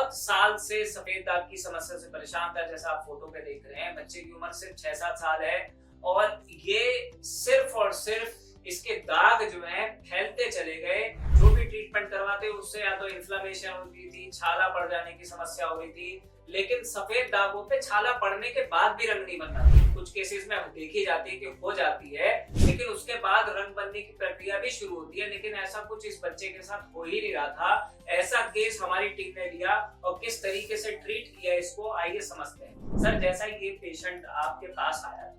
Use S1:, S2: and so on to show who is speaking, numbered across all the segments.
S1: बहुत साल से सफेद दाग की समस्या से परेशान था। जैसा आप फोटो पे देख रहे हैं, बच्चे की उम्र सिर्फ 6-7 साल है और ये सिर्फ और सिर्फ इसके दाग जो है फैलते चले गए। जो भी ट्रीटमेंट करवाते उससे या तो इन्फ्लेमेशन होती थी, छाला पड़ जाने की समस्या हो रही थी, लेकिन सफेद दागों पे छाला पड़ने के बाद भी रंग नहीं बनता। कुछ केसेस में देखी जाती है कि हो जाती है, लेकिन उसके बाद रंग बनने की प्रक्रिया भी शुरू होती है, लेकिन ऐसा कुछ इस बच्चे के साथ हो ही नहीं रहा था। ऐसा केस हमारी टीम ने लिया और किस तरीके से ट्रीट किया इसको, आइए समझते हैं। सर, जैसा ये पेशेंट आपके पास आया,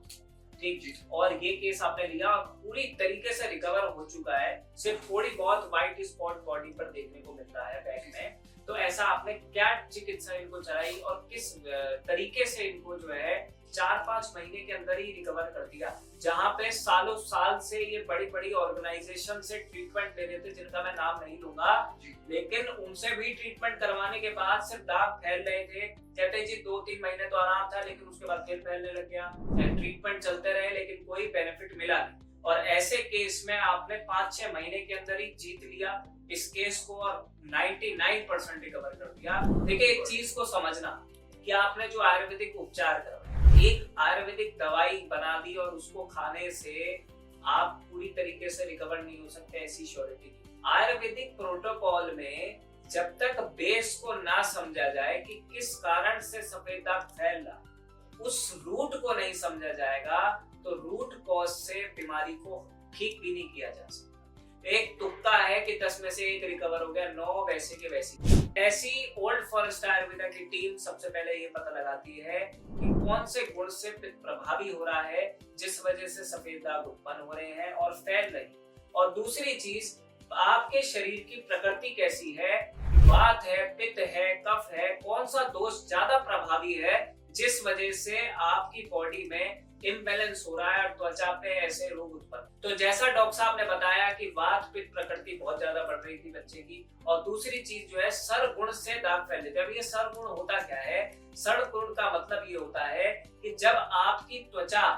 S1: ठीक जी, और ये केस आपने लिया और पूरी तरीके से रिकवर हो चुका है, सिर्फ थोड़ी बहुत व्हाइट स्पॉट बॉडी पर देखने को मिल रहा है बैक में। तो ऐसा आपने क्या चिकित्सा इनको चलाई और किस तरीके से इनको जो है 4-5 महीने के अंदर ही रिकवर कर दिया, जहां पे सालों साल से ये बड़ी बड़ी ऑर्गेनाइजेशन से ट्रीटमेंट ले रहे थे, जिनका मैं नाम नहीं लूंगा, लेकिन उनसे भी ट्रीटमेंट करवाने के बाद सिर्फ दाग फैल रहे थे। कहते जी 2-3 महीने तो आराम था, लेकिन उसके बाद फिर फैलने लग गया। ट्रीटमेंट चलते रहे लेकिन कोई बेनिफिट मिला नहीं, और ऐसे केस में आपने 5-6 महीने के अंदर ही जीत लिया इस केस को और 99% रिकवर कर दिया। देखिए, एक चीज को समझना कि आपने जो आयुर्वेदिक उपचार करवाया, एक आयुर्वेदिक दवाई बना दी और उसको खाने से आप पूरी तरीके से रिकवर नहीं हो सकते, ऐसी श्योरिटी की। आयुर्वेदिक प्रोटोकॉल में जब तक बेस को ना समझा जाए कि किस कारण से सफेद दाग फैल रहा, उस रूट को नहीं समझा जाएगा तो रूट कॉज से बीमारी को ठीक भी नहीं किया जा सकता। एक तुक्का है कि 10 में से 1 रिकवर हो गया, 9 वैसे के वैसी। ऐसी ओल्ड फॉरेस्ट आयुर्वेदा की टीम सबसे पहले ये पता लगाती है कि कौन से गुण से पित्त प्रभावी हो रहा है, जिस वजह से सफेद दाग उत्पन्न हो रहे हैं और फैल रहे हैं। और दूसरी चीज, आपके शरीर की प्रकृति कैसी है, वात है, पित्त है, कफ है, कौन सा दोष ज्यादा प्रभावी है, जिस वजह से आपकी बॉडी में इम्बैलेंस हो रहा है और त्वचा पे ऐसे रोग उत्पन्न। तो जैसा डॉक्टर साहब ने बताया कि वात पित्त प्रकृति बहुत ज्यादा बढ़ रही थी बच्चे की, और दूसरी चीज जो है सर गुण से दाग फैले थे। अब ये सर गुण होता क्या है? सर गुण का मतलब ये होता है कि जब आपकी त्वचा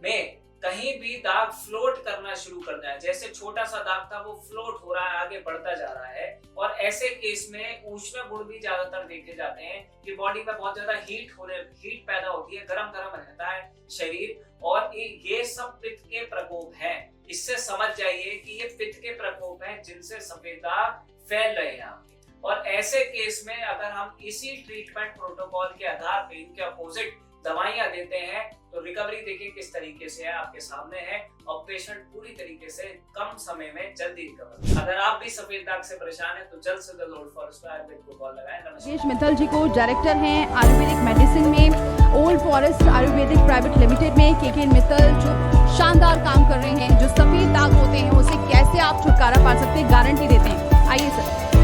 S1: में कहीं भी दाग फ्लोट करना शुरू कर जाए, जैसे छोटा सा दाग था वो फ्लोट हो रहा है, आगे बढ़ता जा रहा है, और ऐसे केस में उष्ण गुण भी ज्यादातर देखे जाते हैं कि बॉडी में बहुत ज्यादा हीट पैदा होती है, गरम गरम रहता है शरीर, और ये सब पित्त के प्रकोप हैं। इससे समझ जाइए कि ये पित्त के प्रकोप हैं जिनसे सफेद दाग फैल रहे हैं आपके। और ऐसे केस में अगर हम इसी ट्रीटमेंट प्रोटोकॉल के आधार पे इनके अपोजिट दवाइयां देते हैं तो रिकवरी देखिए किस तरीके से है, आपके सामने है, और पेशेंट पूरी तरीके से कम समय में जल्दी रिकवर। अगर आप भी सफेद दाग से परेशान हैं तो जल्द से जल्द ओल्ड फॉरेस्ट आयुर्वेद को कॉल लगाएं।
S2: राजेश मित्तल जी को डायरेक्टर हैं आयुर्वेदिक मेडिसिन में old forest Ayurvedic private limited में। के मित्तल जो शानदार काम कर रहे हैं, जो सफेद दाग होते हैं उसे कैसे आप छुटकारा पा सकते हैं, गारंटी देते हैं। आइए सर।